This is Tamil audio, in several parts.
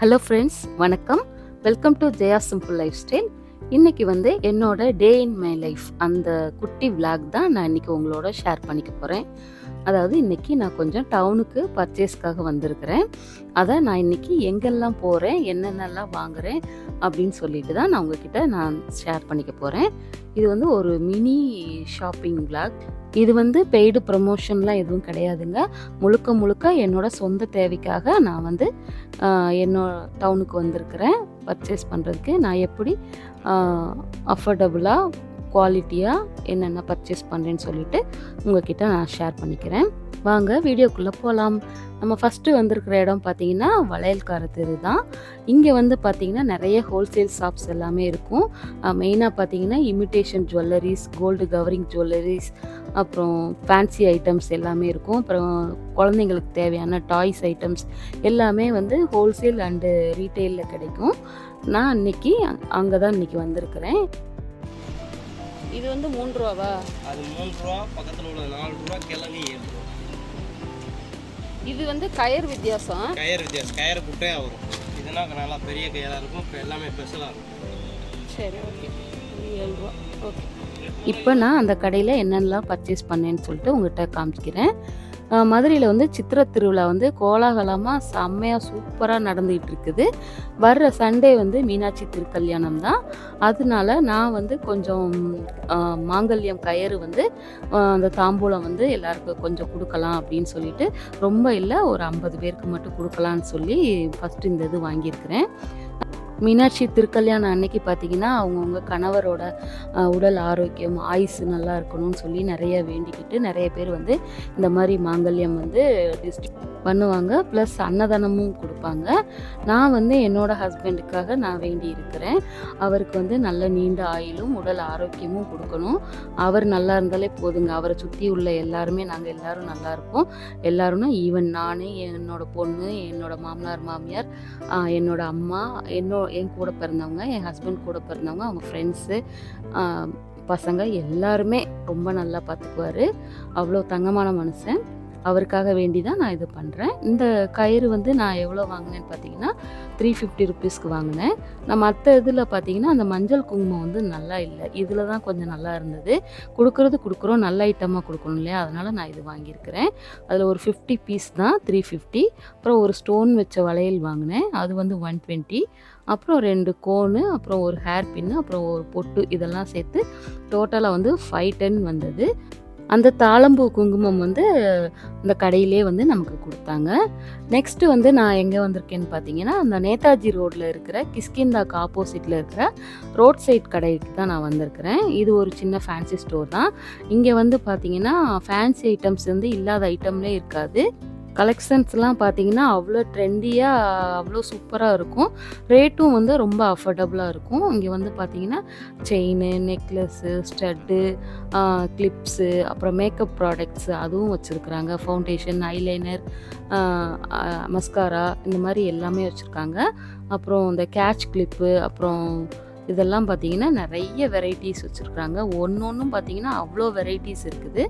ஹலோ ஃப்ரெண்ட்ஸ், வணக்கம். Welcome to Jaya simple life style. இன்றைக்கி வந்து என்னோட டே இன் மை லைஃப் அந்த குட்டி விளாக் தான் நான் இன்றைக்கி உங்களோட ஷேர் பண்ணிக்க போகிறேன். அதாவது இன்றைக்கி நான் கொஞ்சம் டவுனுக்கு பர்ச்சேஸ்க்காக வந்திருக்கிறேன். அதை நான் இன்றைக்கி எங்கெல்லாம் போகிறேன், என்னென்னலாம் வாங்குகிறேன் அப்படின்னு சொல்லிட்டு தான் நான் உங்ககிட்ட ஷேர் பண்ணிக்க போகிறேன். இது வந்து ஒரு மினி ஷாப்பிங் விளாக். இது வந்து பெய்டு ப்ரமோஷன்லாம் எதுவும் கிடையாதுங்க. முழுக்க முழுக்க என்னோட சொந்த தேவைக்காக நான் வந்து டவுனுக்கு வந்திருக்கிறேன் பர்ச்சேஸ் பண்ணுறதுக்கு. நான் எப்படி அஃபோர்டபுளாக குவாலிட்டியாக என்னென்ன பர்ச்சேஸ் பண்ணுறேன்னு சொல்லிட்டு உங்ககிட்ட நான் ஷேர் பண்ணிக்கிறேன். வாங்க வீடியோக்குள்ளே போகலாம். நம்ம ஃபஸ்ட்டு வந்திருக்கிற இடம் பார்த்திங்கன்னா வளையல்கார தெரு தான். இங்கே வந்து பார்த்திங்கன்னா நிறைய ஹோல்சேல் ஷாப்ஸ் எல்லாமே இருக்கும். மெயினாக பார்த்திங்கன்னா imitation jewelleries, gold covering jewelleries, அப்புறம் ஃபேன்சி ஐட்டம்ஸ் எல்லாமே இருக்கும். அப்புறம் குழந்தைங்களுக்கு தேவையான டாய்ஸ் ஐட்டம்ஸ் எல்லாமே வந்து ஹோல்சேல் அண்டு ரீட்டெயிலில் கிடைக்கும். நான் இன்றைக்கி அங்கே தான் இன்றைக்கி வந்திருக்கிறேன். இது வந்து 3 ரூபாவா? அது 3 ரூபா, பக்கத்தில் உள்ள 4 ரூபா, கிழங்கு 7 ரூபா. இது வந்து கயிறு வித்தியாசம். கயிறு குட்டையாக வரும். இதுனா நல்லா பெரிய கயிறாக இருக்கும். இப்போ எல்லாமே ஸ்பெஷலாக இருக்கும். சரி, ஓகே. 7 ரூபா. ஓகே. இப்போ நான் அந்த கடையில் என்னென்னலாம் பர்ச்சேஸ் பண்ணேன்னு சொல்லிட்டு உங்கள்கிட்ட காமிக்கிறேன். மதுரையில் வந்து சித்திர திருவிழா வந்து கோலாகலமாக செம்மையாக சூப்பராக நடந்துகிட்டு இருக்குது. வர்ற சண்டே வந்து மீனாட்சி திருக்கல்யாணம் தான். அதனால நான் வந்து கொஞ்சம் மாங்கல்யம் கயிறு வந்து அந்த தாம்பூலம் வந்து எல்லாருக்கும் கொஞ்சம் கொடுக்கலாம் அப்படின்னு சொல்லிட்டு, ரொம்ப இல்லை ஒரு 50 பேருக்கு மட்டும் கொடுக்கலான்னு சொல்லி ஃபஸ்ட்டு இந்த இது வாங்கியிருக்கிறேன். மீனாட்சி திருக்கல்யாணம் அன்னைக்கு பார்த்திங்கன்னா அவங்கவுங்க கணவரோட உடல் ஆரோக்கியம், ஆயுசு நல்லா இருக்கணும்னு சொல்லி நிறைய வேண்டிக்கிட்டு நிறைய பேர் வந்து இந்த மாதிரி மாங்கல்யம் வந்து டிஸ்ட்ரிபியூட் பண்ணுவாங்க. ப்ளஸ் அன்னதானமும் கொடுப்பாங்க. நான் வந்து என்னோடய ஹஸ்பண்டுக்காக நான் வேண்டி இருக்கிறேன். அவருக்கு வந்து நல்ல நீண்ட ஆயுளும் உடல் ஆரோக்கியமும் கொடுக்கணும். அவர் நல்லா இருந்தாலே போதுங்க. அவரை சுற்றி உள்ள எல்லாருமே நாங்கள் எல்லோரும் நல்லா இருப்போம். எல்லாரும்னா ஈவன் நான், என்னோடய பொண்ணு, என்னோடய மாமனார் மாமியார், என்னோடய அம்மா, என் கூட பிறந்தவங்க, என் ஹஸ்பண்ட் கூட பிறந்தவங்க, அவங்க ஃப்ரெண்ட்ஸு, பசங்க எல்லாருமே ரொம்ப நல்லா பார்த்துக்குவார். அவ்வளோ தங்கமான மனுஷன். அவருக்காக வேண்டி தான் நான் இது பண்ணுறேன். இந்த கயிறு வந்து நான் எவ்வளோ வாங்கினேன்னு பார்த்தீங்கன்னா 350 ருபீஸ்க்கு வாங்கினேன். நான் மற்ற இதில் பார்த்தீங்கன்னா அந்த மஞ்சள் குங்குமம் வந்து நல்லா இல்லை. இதில் தான் கொஞ்சம் நல்லா இருந்தது. கொடுக்குறோம், நல்ல ஐட்டமாக கொடுக்கணும் இல்லையா? அதனால் நான் இது வாங்கியிருக்கிறேன். அதில் ஒரு 50 பீஸ் தான் 350. அப்புறம் ஒரு ஸ்டோன் வச்ச வளையல் வாங்கினேன். அது வந்து 120. அப்புறம் 2 கோனு, அப்புறம் ஒரு ஹேர் பின்னு, அப்புறம் ஒரு பொட்டு, இதெல்லாம் சேர்த்து டோட்டலாக வந்து 510 வந்தது. அந்த தாழம்பூ குங்குமம் வந்து இந்த கடையிலே வந்து நமக்கு கொடுத்தாங்க. நெக்ஸ்ட்டு வந்து நான் எங்கே வந்திருக்கேன்னு பார்த்தீங்கன்னா, அந்த நேதாஜி ரோட்டில் இருக்கிற கிஷ்கிந்தாக்கு ஆப்போசிட்டில் இருக்கிற ரோட் சைட் கடைக்கு தான் நான் வந்திருக்கிறேன். இது ஒரு சின்ன ஃபேன்சி ஸ்டோர் தான். இங்கே வந்து பார்த்தீங்கன்னா ஃபேன்சி ஐட்டம்ஸ் வந்து இல்லாத ஐட்டம்லே இருக்காது. கலெக்ஷன்ஸ்லாம் பார்த்தீங்கன்னா அவ்வளோ ட்ரெண்டியாக, அவ்வளோ சூப்பராக இருக்கும். ரேட்டும் வந்து ரொம்ப அஃபோர்டபுளாக இருக்கும். இங்கே வந்து பார்த்தீங்கன்னா செயினு, நெக்லஸ்ஸு, ஸ்டட்டு, கிளிப்ஸு, அப்புறம் மேக்கப் ப்ராடக்ட்ஸு அதுவும் வச்சுருக்குறாங்க. ஃபவுண்டேஷன், ஐலைனர், மஸ்காரா, இந்த மாதிரி எல்லாமே வச்சுருக்காங்க. அப்புறம் இந்த கேட்ச் கிளிப்பு, அப்புறம் இதெல்லாம் பார்த்திங்கன்னா நிறைய வெரைட்டிஸ் வச்சுருக்குறாங்க. ஒன்றும் பார்த்திங்கன்னா அவ்வளோ வெரைட்டிஸ் இருக்குது.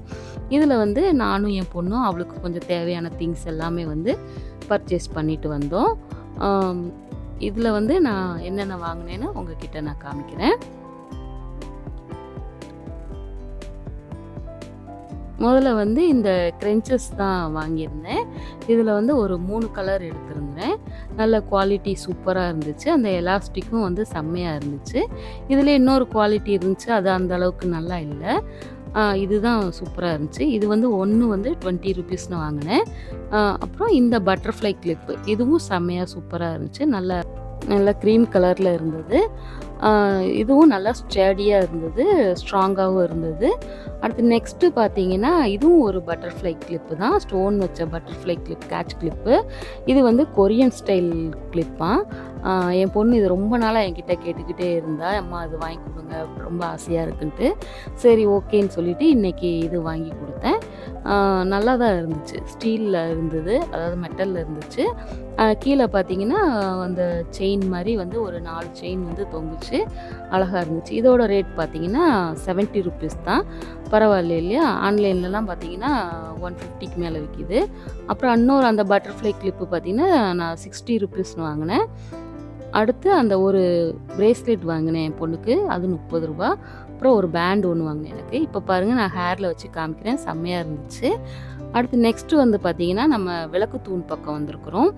இதில் வந்து நானும் என் பொண்ணும் அவளுக்கு கொஞ்சம் தேவையான திங்ஸ் எல்லாமே வந்து பர்ச்சேஸ் பண்ணிட்டு வந்தோம். இதில் வந்து நான் என்னென்ன வாங்கினேன்னு உங்ககிட்ட நான் காமிக்கிறேன். முதல்ல வந்து இந்த க்ரென்ச்சஸ் தான் வாங்கியிருந்தேன். இதில் வந்து ஒரு 3 கலர் எடுத்திருந்தேன். நல்ல குவாலிட்டி சூப்பராக இருந்துச்சு. அந்த எலாஸ்டிக்கும் வந்து செம்மையாக இருந்துச்சு. இதில் இன்னொரு குவாலிட்டி இருந்துச்சு, அது அந்த அளவுக்கு நல்லா இல்லை. இதுதான் சூப்பராக இருந்துச்சு. இது வந்து ஒன்று வந்து 20 ருபீஸ்னு வாங்கினேன். அப்புறம் இந்த பட்டர்ஃப்ளை கிளிப்பு, இதுவும் செம்மையாக சூப்பராக இருந்துச்சு. நல்ல க்ரீம் கலரில் இருந்தது. இதுவும் நல்லா ஸ்டேடியாக இருந்தது, ஸ்ட்ராங்காகவும் இருந்தது. அடுத்து நெக்ஸ்ட்டு பார்த்தீங்கன்னா இதுவும் ஒரு பட்டர்ஃப்ளை கிளிப்பு தான். ஸ்டோன் வச்ச பட்டர்ஃப்ளை கிளிப், கேட்ச் கிளிப்பு. இது வந்து கொரியன் ஸ்டைல் கிளிப்பாக. என் பொண்ணு இது ரொம்ப நாளாக என்கிட்ட கேட்டுக்கிட்டே இருந்தா, அம்மா இது வாங்கி கொடுங்க, ரொம்ப ஆசையாக இருக்குன்ட்டு. சரி ஓகேன்னு சொல்லிவிட்டு இன்றைக்கி இது வாங்கி கொடுத்தேன். நல்லா தான் இருந்துச்சு. ஸ்டீலில் இருந்தது, அதாவது மெட்டலில் இருந்துச்சு. கீழே பார்த்தீங்கன்னா அந்த செயின் மாதிரி வந்து ஒரு 4 செயின் வந்து தொங்குச்சு. அழகாக இருந்துச்சு. இதோட ரேட் பார்த்தீங்கன்னா 70 ருபீஸ் தான். பரவாயில்ல இல்லையா? ஆன்லைன்லலாம் பார்த்தீங்கன்னா 150க்கு மேலே விற்கிது. அப்புறம் இன்னொரு அந்த பட்டர்ஃப்ளை கிளிப்பு பார்த்தீங்கன்னா நான் 60 ருபீஸ்னு வாங்கினேன். அடுத்து அந்த ஒரு பிரேஸ்லெட் வாங்கினேன் என் பொண்ணுக்கு, அது 30 ரூபா. அப்புறம் ஒரு பேண்ட் ஒன்று வாங்கினேன் எனக்கு. இப்போ பாருங்கள் நான் ஹேரில் வச்சு காமிக்கிறேன், செம்மையாக இருந்துச்சு. அடுத்து நெக்ஸ்ட்டு வந்து பார்த்திங்கன்னா நம்ம விளக்கு தூண் பக்கம் வந்திருக்கிறோம்.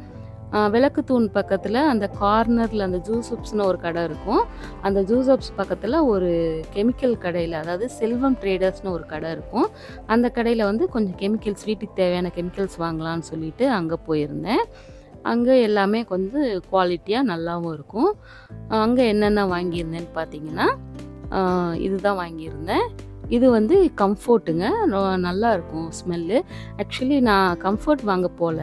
விளக்கு தூண் பக்கத்தில் அந்த கார்னரில் அந்த ஜூஸப்ஸ்னு ஒரு கடை இருக்கும். அந்த ஜூஸப்ஸ் பக்கத்தில் ஒரு கெமிக்கல் கடையில், அதாவது செல்வம் ட்ரேடர்ஸ்னு ஒரு கடை இருக்கும். அந்த கடையில் வந்து கொஞ்சம் கெமிக்கல்ஸ், வீட்டுக்கு தேவையான கெமிக்கல்ஸ் வாங்கலான்னு சொல்லிட்டு அங்கே போயிருந்தேன். அங்கே எல்லாமே கொஞ்சம் குவாலிட்டியாக நல்லாவும் இருக்கும். அங்கே என்னென்ன வாங்கியிருந்தேன்னு பார்த்தீங்கன்னா இதுதான் வாங்கியிருந்தேன். இது வந்து கம்ஃபோர்ட்டுங்க. நல்லா இருக்கும் ஸ்மெல்லு. ஆக்சுவலி நான் கம்ஃபோர்ட் வாங்க போல,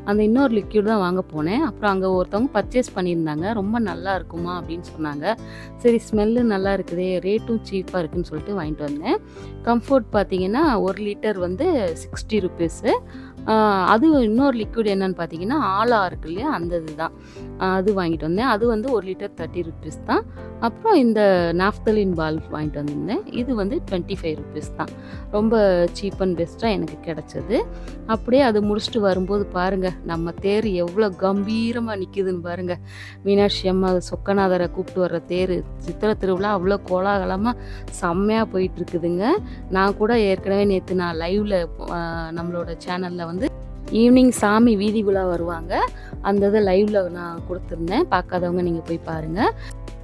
அந்த இன்னொரு லிக்யூட் தான் வாங்க போனேன். அப்புறம் அங்கே ஒருத்தவங்க பர்ச்சேஸ் பண்ணியிருந்தாங்க. ரொம்ப நல்லா இருக்குமா அப்படின்னு சொன்னாங்க. சரி ஸ்மெல்லு நல்லா இருக்குதே, ரேட்டும் சீப்பாக இருக்குதுன்னு சொல்லிட்டு வாங்கிட்டு வந்தேன். கம்ஃபோர்ட் பார்த்தீங்கன்னா 1 லிட்டர் வந்து 60 ருபீஸு. அது இன்னொரு லிக்விட் என்னென்னு பார்த்தீங்கன்னா ஆலா இருக்கு இல்லையா, அந்த இதுதான். அது வாங்கிட்டு வந்தேன். அது வந்து 1 லிட்டர் 30 ருபீஸ் தான். அப்புறம் இந்த நாஃப்தலின் பால் வாங்கிட்டு வந்திருந்தேன். இது வந்து 25 ருபீஸ் தான். ரொம்ப சீப் அண்ட் பெஸ்ட்டாக எனக்கு கிடச்சது. அப்படியே அது முடிச்சுட்டு வரும்போது பாருங்கள், நம்ம தேர் எவ்வளோ கம்பீரமாக நிற்கிதுன்னு பாருங்கள். மீனாட்சி அம்மா சொக்கநாதரை கூப்பிட்டு வர்ற தேர் சித்திரை திருவிழா அவ்வளோ கோலாகலமாக செம்மையாக போயிட்டுருக்குதுங்க. நான் கூட ஏற்கனவே நேற்று நான் லைவில் நம்மளோட சேனலில் வந்து ஈவினிங் சாமி வீதி விழா வருவாங்க, அந்த இதை லைவில் நான் கொடுத்துருந்தேன். பார்க்காதவங்க நீங்கள் போய் பாருங்கள்.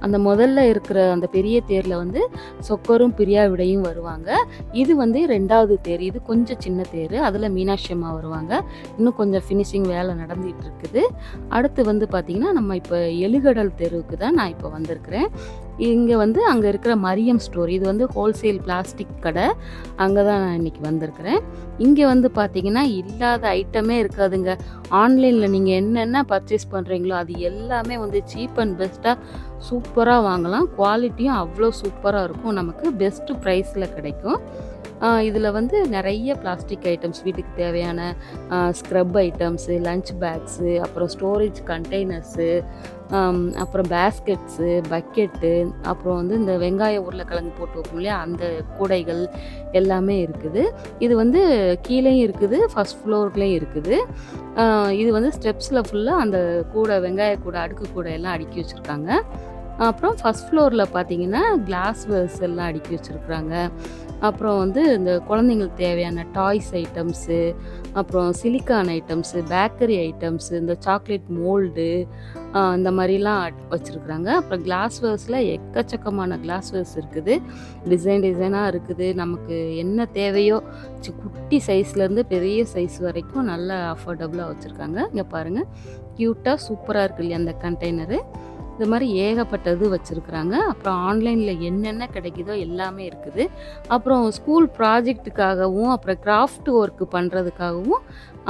அந்த முதல்ல இருக்கிற அந்த பெரிய தேரில் வந்து சொக்கரும் பிரியா விடையும் வருவாங்க. இது வந்து 2வது தேர், இது கொஞ்சம் சின்ன தேர், அதில் மீனாட்சி அம்மா வருவாங்க. இன்னும் கொஞ்சம் ஃபினிஷிங் வேலை நடந்துகிட்டு இருக்குது. அடுத்து வந்து பார்த்திங்கன்னா நம்ம இப்போ எழுகடல் தெருவுக்கு தான் நான் இப்போ வந்திருக்கிறேன். இங்கே வந்து அங்கே இருக்கிற மரியம் ஸ்டோர், இது வந்து ஹோல்சேல் பிளாஸ்டிக் கடை, அங்கே தான் நான் இன்றைக்கி வந்திருக்கிறேன். இங்கே வந்து பார்த்திங்கன்னா இல்லாத ஐட்டமே இருக்காதுங்க. ஆன்லைனில் நீங்கள் என்னென்ன பர்ச்சேஸ் பண்ணுறீங்களோ அது எல்லாமே வந்து சீப் அண்ட் பெஸ்ட்டாக சூப்பராக வாங்கலாம். குவாலிட்டியும் அவ்வளோ சூப்பராக இருக்கும், நமக்கு பெஸ்ட்டு ப்ரைஸில் கிடைக்கும். இதில் வந்து நிறைய பிளாஸ்டிக் ஐட்டம்ஸ், வீட்டுக்கு தேவையான ஸ்க்ரப் ஐட்டம்ஸு, லஞ்ச் பேக்ஸு, அப்புறம் ஸ்டோரேஜ் கண்டெய்னர்ஸு, அப்புறம் பேஸ்கெட்ஸு, பக்கெட்டு, அப்புறம் வந்து இந்த வெங்காயம் உருளைக்கிழங்கு போட்டு வைப்போம் இல்லையா, அந்த கூடைகள் எல்லாமே இருக்குது. இது வந்து கீழேயும் இருக்குது, ஃபஸ்ட் ஃப்ளோர்லேயும் இருக்குது. இது வந்து ஸ்டெப்ஸில் ஃபுல்லாக அந்த கூடை, வெங்காய கூடை, அடுக்கு கூடை எல்லாம் அடுக்கி வச்சுருக்காங்க. அப்புறம் ஃபஸ்ட் ஃப்ளோரில் பார்த்தீங்கன்னா கிளாஸ் வேர்ஸ் எல்லாம் அடுக்கி வச்சுருக்குறாங்க. அப்புறம் வந்து இந்த குழந்தைங்களுக்கு தேவையான டாய்ஸ் ஐட்டம்ஸு, அப்புறம் சிலிக்கான் ஐட்டம்ஸு, பேக்கரி ஐட்டம்ஸு, இந்த சாக்லேட் மோல்டு, இந்த மாதிரிலாம் வச்சுருக்குறாங்க. அப்புறம் கிளாஸ் வேர்ஸில் எக்கச்சக்கமான கிளாஸ் வேர்ஸ் இருக்குது, டிசைனாக இருக்குது. நமக்கு என்ன தேவையோ குட்டி சைஸ்லேருந்து பெரிய சைஸ் வரைக்கும் நல்லா அஃபோர்டபுளாக வச்சுருக்காங்க. இங்கே பாருங்கள், க்யூட்டாக சூப்பராக இருக்குது இல்லையா அந்த கண்டெய்னரு. இது மாதிரி ஏகப்பட்டது வச்சுருக்குறாங்க. அப்புறம் ஆன்லைனில் என்னென்ன கிடைக்குதோ எல்லாமே இருக்குது. அப்புறம் ஸ்கூல் ப்ராஜெக்ட்டுக்காகவும், அப்புறம் கிராஃப்ட் ஒர்க்கு பண்ணுறதுக்காகவும்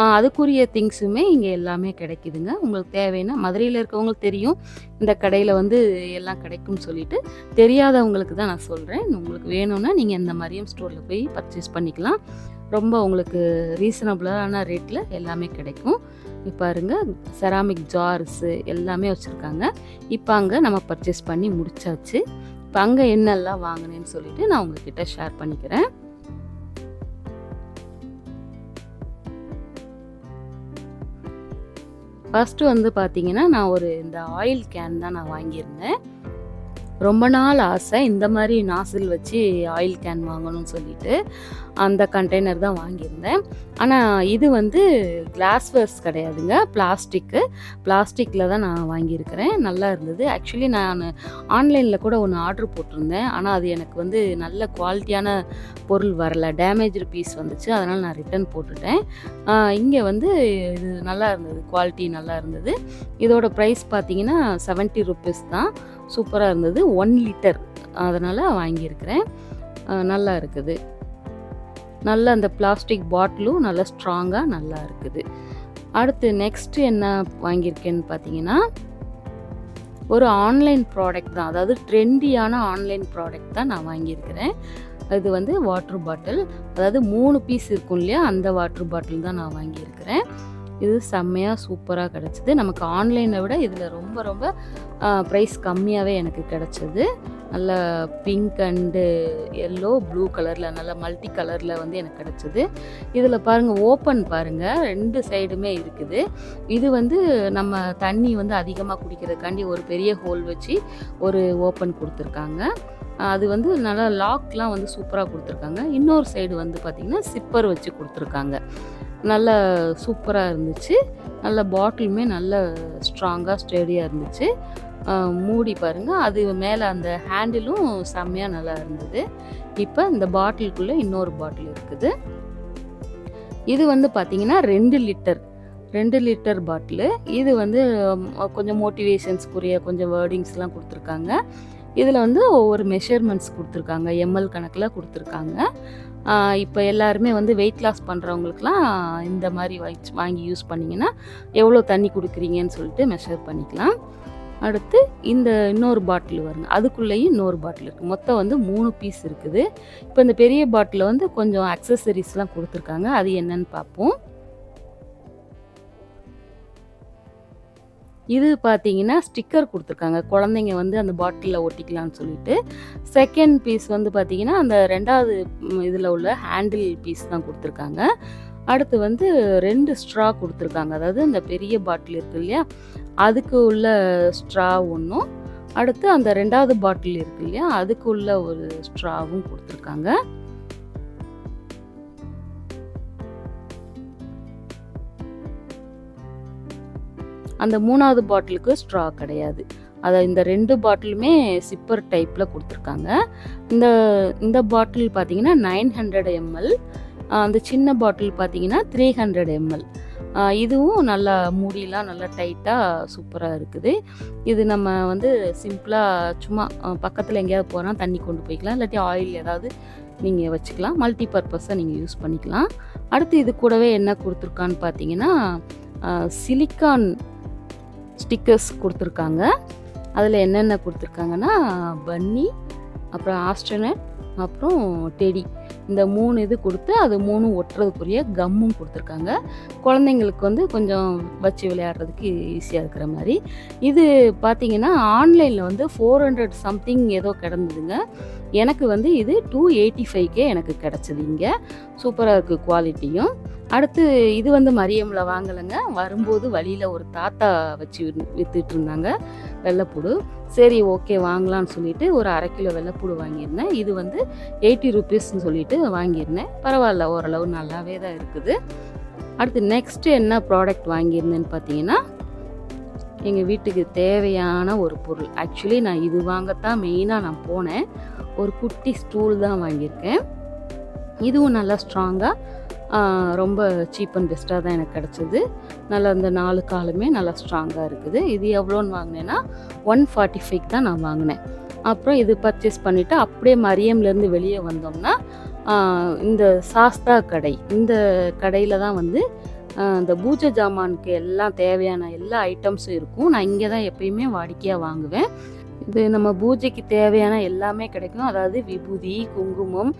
அதுக்குரிய திங்ஸுமே இங்கே எல்லாமே கிடைக்குதுங்க. உங்களுக்கு தேவைன்னா, மதுரையில் இருக்கவங்களுக்கு தெரியும் இந்த கடையில் வந்து எல்லாம் கிடைக்கும்னு சொல்லிட்டு, தெரியாதவங்களுக்கு தான் நான் சொல்கிறேன். உங்களுக்கு வேணும்னா நீங்கள் இந்த மரியம் ஸ்டோரில் போய் பர்ச்சேஸ் பண்ணிக்கலாம். ரொம்ப உங்களுக்கு ரீசனபிளான ரேட்டில் எல்லாமே கிடைக்கும். இப்போ பாருங்கள், செராமிக் ஜார்ஸு எல்லாமே வச்சுருக்காங்க. இப்போ அங்கே நம்ம பர்ச்சேஸ் பண்ணி முடிச்சாச்சு. இப்போ அங்கே என்னெல்லாம் வாங்கினேன்னு சொல்லிட்டு நான் உங்ககிட்ட ஷேர் பண்ணிக்கிறேன். ஃபஸ்ட்டு வந்து பார்த்தீங்கன்னா நான் இந்த ஆயில் கேன் தான் நான் வாங்கியிருந்தேன். ரொம்ப நாள் ஆசை இந்த மாதிரி நாசில் வச்சு ஆயில் கேன் வாங்கணும்னு சொல்லிட்டு அந்த கண்டெய்னர் தான் வாங்கியிருந்தேன். ஆனால் இது வந்து கிளாஸ்வேர்ஸ் கிடையாதுங்க, பிளாஸ்டிக்கில் தான் நான் வாங்கியிருக்கிறேன். நல்லா இருந்தது. ஆக்சுவலி நான் ஆன்லைனில் கூட ஒன்று ஆர்டர் போட்டிருந்தேன். ஆனால் அது எனக்கு வந்து நல்ல குவாலிட்டியான பொருள் வரலை, டேமேஜ்டு பீஸ் வந்துச்சு. அதனால் நான் ரிட்டன் போட்டுட்டேன். இங்கே வந்து இது நல்லா இருந்தது, குவாலிட்டி நல்லா இருந்தது. இதோட ப்ரைஸ் பார்த்தீங்கன்னா 70 ருபீஸ் தான். சூப்பராக இருந்தது. 1 லிட்டர், அதனால் வாங்கியிருக்கிறேன். நல்லா இருக்குது. நல்ல அந்த பிளாஸ்டிக் பாட்டிலும் நல்லா ஸ்ட்ராங்காக நல்லா இருக்குது. அடுத்து நெக்ஸ்ட்டு என்ன வாங்கியிருக்கேன்னு பார்த்தீங்கன்னா, ஒரு ஆன்லைன் ப்ராடக்ட் தான், அதாவது ட்ரெண்டியான ஆன்லைன் ப்ராடக்ட் தான் நான் வாங்கியிருக்கிறேன். இது வந்து வாட்டர் பாட்டில், அதாவது 3 பீஸ் இருக்கும் இல்லையா, அந்த வாட்டர் பாட்டில் தான் நான் வாங்கியிருக்கிறேன். இது செம்மையாக சூப்பராக கிடச்சிது. நமக்கு ஆன்லைனை விட இதில் ரொம்ப ரொம்ப ப்ரைஸ் கம்மியாகவே எனக்கு கிடச்சிது. நல்ல பிங்க் அண்டு எல்லோ ப்ளூ கலரில் நல்ல மல்டி கலரில் வந்து எனக்கு கிடச்சிது. இதில் பாருங்கள், ஓப்பன் பாருங்கள், 2 சைடுமே இருக்குது. இது வந்து நம்ம தண்ணி வந்து அதிகமாக குடிக்கிறதுக்காண்டி ஒரு பெரிய ஹோல் வச்சு ஒரு ஓப்பன் கொடுத்துருக்காங்க. அது வந்து நல்லா லாக்லாம் வந்து சூப்பராக கொடுத்துருக்காங்க. இன்னொரு சைடு வந்து பார்த்திங்கன்னா சிப்பர் வச்சு கொடுத்துருக்காங்க. நல்ல சூப்பராக இருந்துச்சு. நல்ல பாட்டிலுமே நல்ல ஸ்ட்ராங்காக ஸ்டெடியாக இருந்துச்சு. மூடி பாருங்கள், அது மேலே அந்த ஹேண்டிலும் செம்மையாக நல்லா இருந்தது. இப்போ இந்த பாட்டிலுக்குள்ளே இன்னொரு பாட்டில் இருக்குது. இது வந்து பார்த்திங்கன்னா 2 லிட்டர் பாட்டிலு. இது வந்து கொஞ்சம் மோட்டிவேஷன்ஸ்க்குரிய கொஞ்சம் வேர்டிங்ஸ்லாம் கொடுத்துருக்காங்க. இதில் வந்து ஒவ்வொரு மெஷர்மெண்ட்ஸ் கொடுத்துருக்காங்க, எம்எல் கணக்கில் கொடுத்துருக்காங்க. இப்போ எல்லாருமே வந்து வெயிட் லாஸ் பண்ணுறவங்களுக்குலாம் இந்த மாதிரி வாங்கி யூஸ் பண்ணிங்கன்னா எவ்வளோ தண்ணி குடிக்கிறீங்கன்னு சொல்லிட்டு மெஷர் பண்ணிக்கலாம். அடுத்து இந்த இன்னொரு பாட்டில் வருங்க, அதுக்குள்ளேயும் இன்னொரு பாட்டில் இருக்குது. மொத்தம் வந்து 3 பீஸ் இருக்குது. இப்போ இந்த பெரிய பாட்டிலில் வந்து கொஞ்சம் அக்சசரிஸ்லாம் கொடுத்துருக்காங்க, அது என்னன்னு பார்ப்போம். இது பார்த்தீங்கன்னா ஸ்டிக்கர் கொடுத்துருக்காங்க, குழந்தைங்க வந்து அந்த பாட்டிலில் ஒட்டிக்கலான்னு சொல்லிட்டு. செகண்ட் பீஸ் வந்து பார்த்தீங்கன்னா அந்த 2வது இதில் உள்ள ஹேண்டில் பீஸ் தான் கொடுத்துருக்காங்க. அடுத்து வந்து 2 ஸ்ட்ரா கொடுத்துருக்காங்க, அதாவது அந்த பெரிய பாட்டில் இருக்குது இல்லையா, அதுக்கு உள்ள ஸ்ட்ரா ஒன்றும், அடுத்து அந்த 2வது பாட்டில் இருக்குது இல்லையா, அதுக்கு உள்ள ஒரு ஸ்ட்ராவும் கொடுத்துருக்காங்க. அந்த 3வது பாட்டிலுக்கு ஸ்ட்ரா கிடையாது. அதை இந்த 2 பாட்டிலுமே சிப்பர் டைப்பில் கொடுத்துருக்காங்க. இந்த பாட்டில் பார்த்தீங்கன்னா 900 ml, அந்த சின்ன பாட்டில் பார்த்தீங்கன்னா 300 ml. இதுவும் நல்லா மூடிலாம் நல்லா டைட்டாக சூப்பராக இருக்குது. இது நம்ம வந்து சிம்பிளாக சும்மா பக்கத்தில் எங்கேயாவது போனால் தண்ணி கொண்டு போய்க்கலாம், இல்லாட்டி ஆயில் ஏதாவது நீங்கள் வச்சுக்கலாம், மல்டி பர்பஸாக நீங்கள் யூஸ் பண்ணிக்கலாம். அடுத்து இது கூடவே என்ன கொடுத்துருக்கான்னு பார்த்தீங்கன்னா சிலிக்கான் ஸ்டிக்கர்ஸ் கொடுத்துருக்காங்க. அதில் என்னென்ன கொடுத்துருக்காங்கன்னா பன்னி, அப்புறம் ஆஸ்ட்ரோனட், அப்புறம் டெடி, இந்த 3 இது கொடுத்து அது 3 ஒட்டுறதுக்குரிய கம்மும் கொடுத்துருக்காங்க. குழந்தைங்களுக்கு வந்து கொஞ்சம் வச்சு விளையாடுறதுக்கு ஈஸியாக இருக்கிற மாதிரி. இது பார்த்திங்கன்னா ஆன்லைனில் வந்து 400 சம்திங் ஏதோ கிடந்ததுங்க. எனக்கு வந்து இது 285 எனக்கு கிடச்சிது. இங்கே சூப்பராக இருக்குது குவாலிட்டியும். அடுத்து இது வந்து மரியமில் வாங்கலைங்க, வரும்போது வழியில் ஒரு தாத்தா வச்சு விற்றுட்டு இருந்தாங்க வெள்ளைப்பூடு. சரி ஓகே வாங்கலான்னு சொல்லிட்டு ஒரு 1/2 கிலோ வெள்ளைப்பூடு வாங்கியிருந்தேன். இது வந்து 80 ரூபீஸ்ன்னு சொல்லிட்டு வாங்கியிருந்தேன். பரவாயில்ல, ஓரளவு நல்லாவே தான் இருக்குது. அடுத்து நெக்ஸ்ட்டு என்ன ப்ராடக்ட் வாங்கியிருந்தேன்னு பார்த்தீங்கன்னா எங்கள் வீட்டுக்கு தேவையான ஒரு பொருள். ஆக்சுவலி நான் இது வாங்கத்தான் மெயினாக நான் போனேன். ஒரு குட்டி ஸ்டூல் தான் வாங்கியிருக்கேன். இதுவும் நல்லா ஸ்ட்ராங்காக ரொம்ப சீப் அண்ட் பெஸ்ட்டாக தான் எனக்கு கிடச்சிது. நல்லா அந்த 4 காலுமே நல்லா ஸ்ட்ராங்காக இருக்குது. இது எவ்வளோன்னு வாங்கினேன்னா 145 தான் நான் வாங்கினேன். அப்புறம் இது பர்ச்சேஸ் பண்ணிவிட்டு அப்படியே மரியம்லேருந்து வெளியே வந்தோம்னா இந்த சாஸ்தா கடை, இந்த கடையில் தான் வந்து இந்த பூஜை ஜாமானுக்கு எல்லாம் தேவையான எல்லா ஐட்டம்ஸும் இருக்கும். நான் இங்கே தான் எப்பயுமே வாடிக்கையாக வாங்குவேன். இது நம்ம பூஜைக்கு தேவையான எல்லாமே கிடைக்கும். அதாவது விபூதி, குங்குமம்,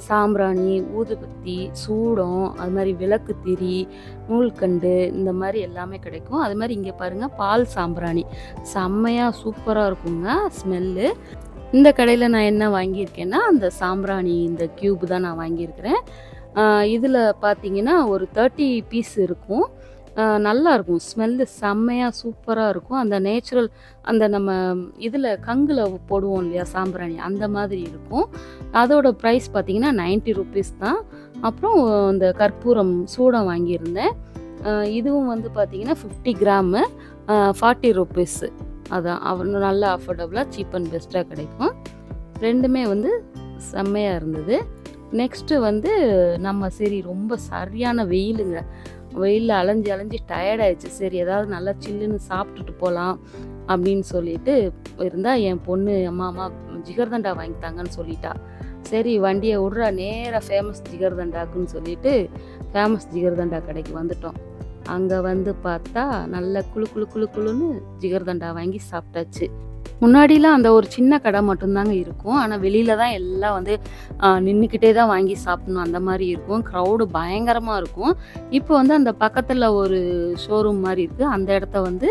சாம்பிராணி, ஊதுபத்தி, சூடம், அது மாதிரி விளக்கு திரி, நூல்கண்டு, இந்த மாதிரி எல்லாமே கிடைக்கும். அது மாதிரி இங்கே பாருங்கள், பால் சாம்பிராணி செம்மையாக சூப்பராக இருக்குங்க ஸ்மெல்லு. இந்த கடையில் நான் என்ன வாங்கியிருக்கேன்னா அந்த சாம்பிராணி இந்த க்யூப் தான் நான் வாங்கியிருக்கிறேன். இதில் பார்த்தீங்கன்னா ஒரு 30 பீஸ் இருக்கும். நல்லாயிருக்கும், ஸ்மெல்லு செம்மையாக சூப்பராக இருக்கும். அந்த நேச்சுரல் அந்த நம்ம இதில் கங்கில் போடுவோம் இல்லையா சாம்பிராணி, அந்த மாதிரி இருக்கும். அதோட ப்ரைஸ் பார்த்திங்கன்னா 90 ரூபீஸ் தான். அப்புறம் இந்த கற்பூரம் சூடம் வாங்கியிருந்தேன். இதுவும் வந்து பார்த்திங்கன்னா 50 கிராமு 40 ரூபீஸு. அதான் நல்லா அஃபோர்டபுளாக சீப் அண்ட் பெஸ்ட்டாக கிடைக்கும். ரெண்டுமே வந்து செம்மையாக இருந்தது. நெக்ஸ்ட்டு வந்து நம்ம சரி ரொம்ப சரியான வெயிலுங்க, வெயிலில் அலைஞ்சி டயர்டாயிடுச்சு. சரி ஏதாவது நல்லா சில்லுன்னு சாப்பிட்டுட்டு போகலாம் அப்படின்னு சொல்லிட்டு இருந்தால் என் பொண்ணு அம்மா ஜிகர்தண்டா வாங்கித்தாங்கன்னு சொல்லிட்டா. சரி வண்டியை விட்றா, நேராக ஃபேமஸ் ஜிகர்தண்டாக்குன்னு சொல்லிட்டு ஃபேமஸ் ஜிகர்தண்டா கடைக்கு வந்துட்டோம். அங்கே வந்து பார்த்தா நல்ல குளுன்னு ஜிகர்தண்டா வாங்கி சாப்பிட்டாச்சு. முன்னாடிலாம் அந்த ஒரு சின்ன கடை மட்டும்தாங்க இருக்கும். ஆனா வெளியில தான் எல்லாம் வந்து நின்னுக்கிட்டே தான் வாங்கி சாப்பிடணும் அந்த மாரி இருக்கும். க்ரவுடு பயங்கரமா இருக்கும். இப்போ வந்து அந்த பக்கத்துல ஒரு ஷோரூம் மாரி இருக்கு. அந்த இடத்த வந்து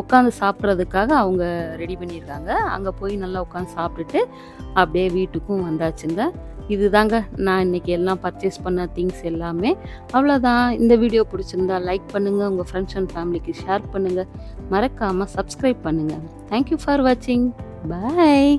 உட்காந்து சாப்பிட்றதுக்காக அவங்க ரெடி பண்ணியிருக்காங்க. அங்க போய் நல்லா உட்காந்து சாப்பிட்டுட்டு அப்படியே வீட்டுக்கும் வந்தாச்சுங்க. இதுதாங்க நான் இன்னைக்கு எல்லாம் பர்ச்சேஸ் பண்ண திங்ஸ் எல்லாமே. அவ்வளோதான். இந்த வீடியோ பிடிச்சிருந்தா லைக் பண்ணுங்க. உங்க ஃப்ரெண்ட்ஸ் அண்ட் ஃபேமிலிக்கு ஷேர் பண்ணுங்க. மறக்காம சப்ஸ்கிரைப் பண்ணுங்க. தேங்க் யூ ஃபார் வாட்சிங். பாய்.